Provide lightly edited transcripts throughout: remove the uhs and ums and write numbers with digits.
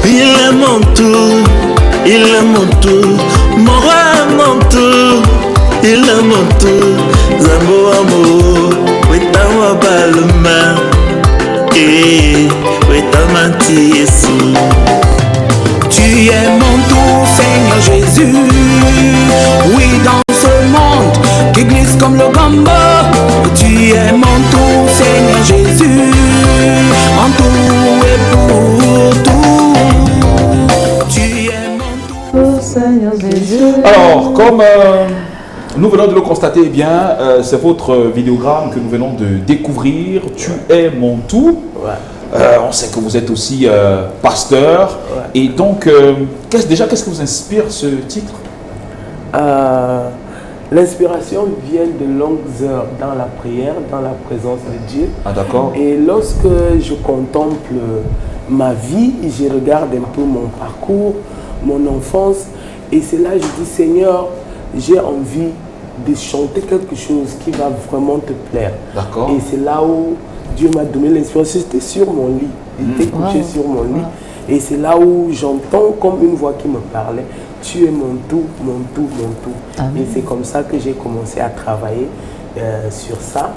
Il est mon tout, il est mon tout, mon roi mon tout, il est mon tout. Zambo amour, oui t'as moi balma, oui t'as menti Jésus. Tu es mon tout, Seigneur Jésus. Oui, dans ce monde qui glisse comme le gamba, tu es mon tout, Seigneur Jésus. En tout et pour tout, tu es mon tout, Seigneur Jésus. Alors, comme nous venons de le constater, eh bien, c'est votre vidéogramme que nous venons de découvrir. Tu es mon tout. On sait que vous êtes aussi pasteur. Et donc, qu'est-ce qui vous inspire ce titre? L'inspiration vient de longues heures dans la prière, dans la présence de Dieu. Ah, d'accord. Et lorsque je contemple ma vie, je regarde un peu mon parcours, mon enfance, et c'est là que je dis, Seigneur, j'ai envie de chanter quelque chose qui va vraiment te plaire. D'accord. Et c'est là où Dieu m'a donné l'inspiration. J'étais sur mon lit, j'étais couché sur mon lit. Et c'est là où j'entends comme une voix qui me parlait. Tu es mon tout, mon tout, mon tout. Amen. Et c'est comme ça que j'ai commencé à travailler sur ça.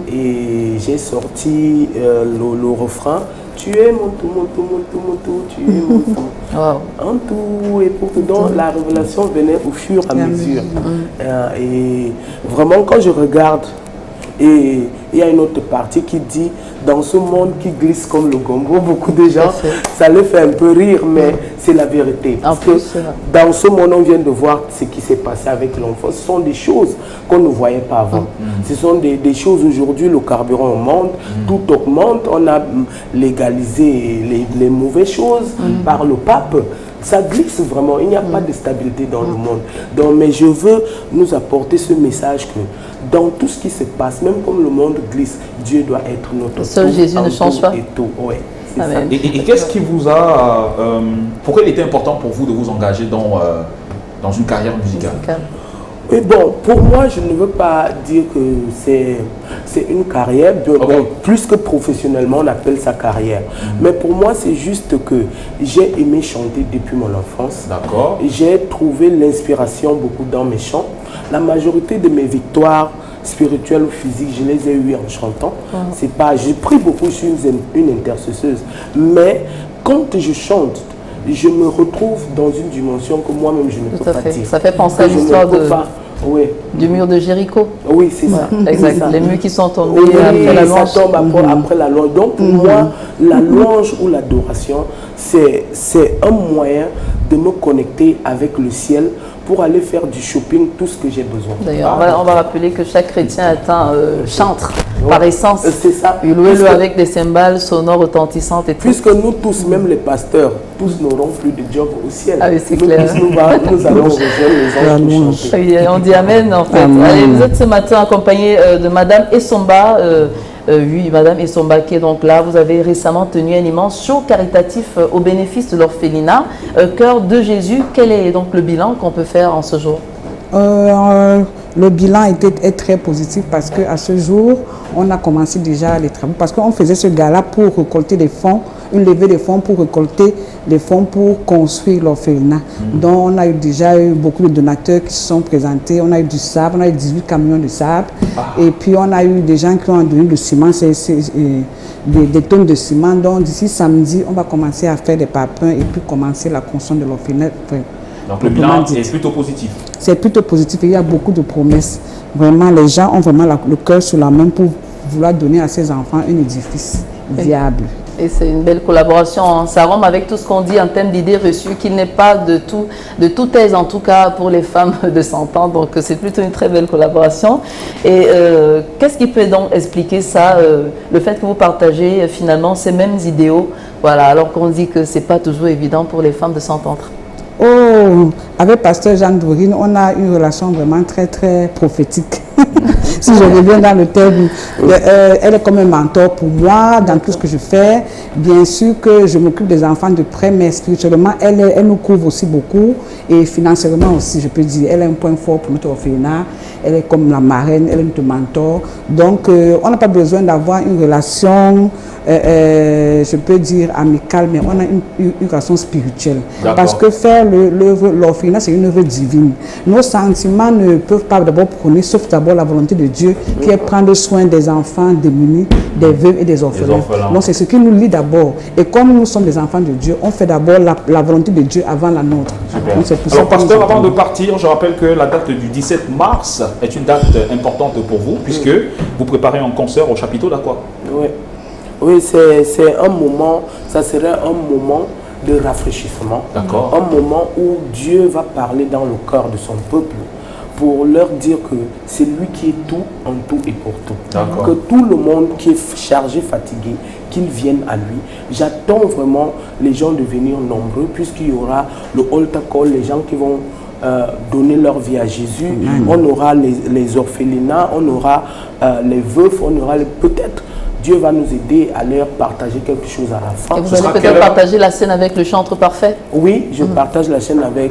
Et j'ai sorti le refrain. Tu es mon tout, mon tout, mon tout, mon tout, tu es mon tout. En tout et pour tout. Donc la révélation venait au fur et à mesure. Et vraiment quand je regarde, et il y a une autre partie qui dit, dans ce monde qui glisse comme le gombo, beaucoup de gens, ça les fait un peu rire, mais c'est la vérité. Parce que dans ce monde, on vient de voir ce qui s'est passé avec l'enfant. Ce sont des choses qu'on ne voyait pas avant. Ce sont des choses aujourd'hui, le carburant augmente, tout augmente. On a légalisé les mauvaises choses par le pape. Ça glisse vraiment, il n'y a pas de stabilité dans le monde. Donc, mais je veux nous apporter ce message que dans tout ce qui se passe, même comme le monde glisse, Dieu doit être notre seul tout, Jésus ne change pas. Et tout. Ouais, Amen. Et qu'est-ce qui vous a... pourquoi il était important pour vous de vous engager dans une carrière musicale? Et bon, pour moi, je ne veux pas dire que c'est une carrière, bon, plus que professionnellement, on appelle ça carrière. Mais pour moi, c'est juste que j'ai aimé chanter depuis mon enfance. D'accord. J'ai trouvé l'inspiration beaucoup dans mes chants. La majorité de mes victoires spirituelles ou physiques, je les ai eues en chantant. C'est pas, je prie beaucoup, je suis une intercesseuse. Mais quand je chante, je me retrouve dans une dimension que moi-même je ne peux pas dire. Ça fait penser à l'histoire du mur de Jéricho. Oui, c'est ça. Exact. Ça. Les murs qui sont tombés après la louange. Ça tombe après la louange. Donc pour moi, la louange ou l'adoration, c'est un moyen de me connecter avec le ciel pour aller faire du shopping, tout ce que j'ai besoin. D'ailleurs, on va rappeler que chaque chrétien est un chantre par essence. C'est ça. Louez-le avec des cymbales sonores retentissantes et tout. Puisque nous tous, même les pasteurs, tous n'auront plus de job au ciel. Ah oui, c'est clair. Nous allons rejoindre les anges pour chanter. Oui, on dit Amen en fait. Allez, vous êtes ce matin accompagné de Madame Essomba. Oui, Madame Essomba qui est donc là. Vous avez récemment tenu un immense show caritatif au bénéfice de l'orphelinat. Cœur de Jésus, quel est donc le bilan qu'on peut faire en ce jour? Le bilan est très positif parce qu'à ce jour, on a commencé déjà les travaux. Parce qu'on faisait ce gala pour récolter des fonds, une levée de fonds pour récolter des fonds pour construire l'orphelinat. Donc on a déjà eu beaucoup de donateurs qui se sont présentés. On a eu du sable, on a eu 18 camions de sable. Et puis on a eu des gens qui ont donné du ciment, des tonnes de ciment. Donc d'ici samedi, on va commencer à faire des parpaings et puis commencer la construction de l'orphelinat. Donc le bilan est plutôt positif. C'est plutôt positif. Il y a beaucoup de promesses. Vraiment, les gens ont vraiment le cœur sur la main pour vouloir donner à ces enfants un édifice viable. Et c'est une belle collaboration. Ça rompt avec tout ce qu'on dit en termes d'idées reçues, qu'il n'est pas de tout aise, en tout cas pour les femmes de 100 ans. Donc c'est plutôt une très belle collaboration. Et qu'est-ce qui peut donc expliquer ça, le fait que vous partagez finalement ces mêmes idéaux, voilà, alors qu'on dit que ce n'est pas toujours évident pour les femmes de s'entendre? Oh, avec Pasteur Jeanne Dorine, on a une relation vraiment très très prophétique. Si je reviens dans le terme, elle est comme un mentor pour moi dans tout ce que je fais. Bien sûr que je m'occupe des enfants de près, mais spirituellement, elle nous couvre aussi beaucoup. Et financièrement aussi, je peux dire, elle est un point fort pour notre orphelinat. Elle est comme la marraine, elle est notre mentor. Donc, on n'a pas besoin d'avoir une relation je peux dire amicale, mais on a une éducation spirituelle. Parce que faire l'orphelinat, c'est une œuvre divine. Nos sentiments ne peuvent pas d'abord prôner, sauf d'abord la volonté de Dieu, qui est prendre soin des enfants démunis, des veuves et des orphelins. Donc c'est ce qui nous lie d'abord. Et comme nous sommes des enfants de Dieu, on fait d'abord la volonté de Dieu avant la nôtre. Donc, alors pasteur, avant de partir, je rappelle que la date du 17 mars est une date importante pour vous, puisque vous préparez un concert au chapiteau d'Aqua. Oui. Oui, c'est un moment, ça serait un moment de rafraîchissement. Un moment où Dieu va parler dans le cœur de son peuple pour leur dire que c'est lui qui est tout, en tout et pour tout. Que tout le monde qui est chargé, fatigué, qu'ils viennent à lui. J'attends vraiment les gens de venir nombreux, puisqu'il y aura le altar call, les gens qui vont donner leur vie à Jésus. On aura les orphelinats, on aura les veufs, on aura peut-être Dieu va nous aider à leur partager quelque chose à la fin. Et vous allez peut-être partager la scène avec le chantre parfait? Oui, je partage la scène avec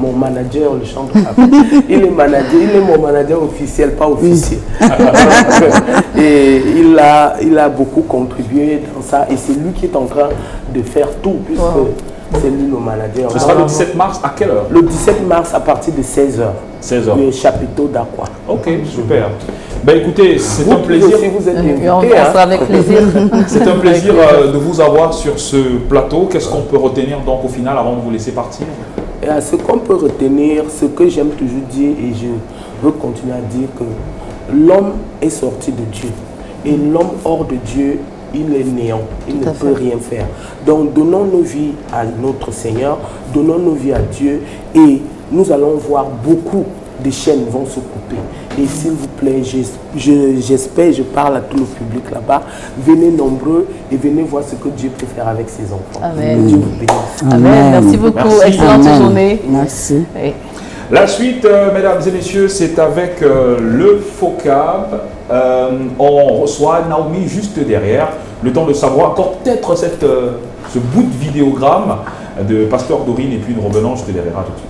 mon manager, le chantre parfait. Il est mon manager officiel, pas officiel. Et il a beaucoup contribué dans ça. Et c'est lui qui est en train de faire tout, puisque c'est lui le manager. Ce sera le 17 mars à quelle heure? Le 17 mars à partir de 16h. 16h. Le chapiteau d'Aqua. Ok, super. Ben écoutez, c'est un plaisir. Si vous êtes invité, on sera avec plaisir. C'est un plaisir de vous avoir sur ce plateau. Qu'est-ce qu'on peut retenir donc au final avant de vous laisser partir? Et à ce qu'on peut retenir, ce que j'aime toujours dire, et je veux continuer à dire, que l'homme est sorti de Dieu. Et l'homme hors de Dieu, il est néant, il ne peut rien faire. Donc donnons nos vies à notre Seigneur, donnons nos vies à Dieu, et nous allons voir beaucoup de chaînes vont se couper. Et s'il vous plaît, j'espère, je parle à tout le public là-bas, venez nombreux et venez voir ce que Dieu peut faire avec ses enfants. Amen. Dieu vous bénisse. Amen. Merci beaucoup. Merci. Excellente journée. Merci. Oui. La suite, mesdames et messieurs, c'est avec le FOCAB. On reçoit Naomi juste derrière. Le temps de savoir encore peut-être ce bout de vidéogramme de Pasteur Dorine, et puis nous revenons juste derrière. À tout de suite.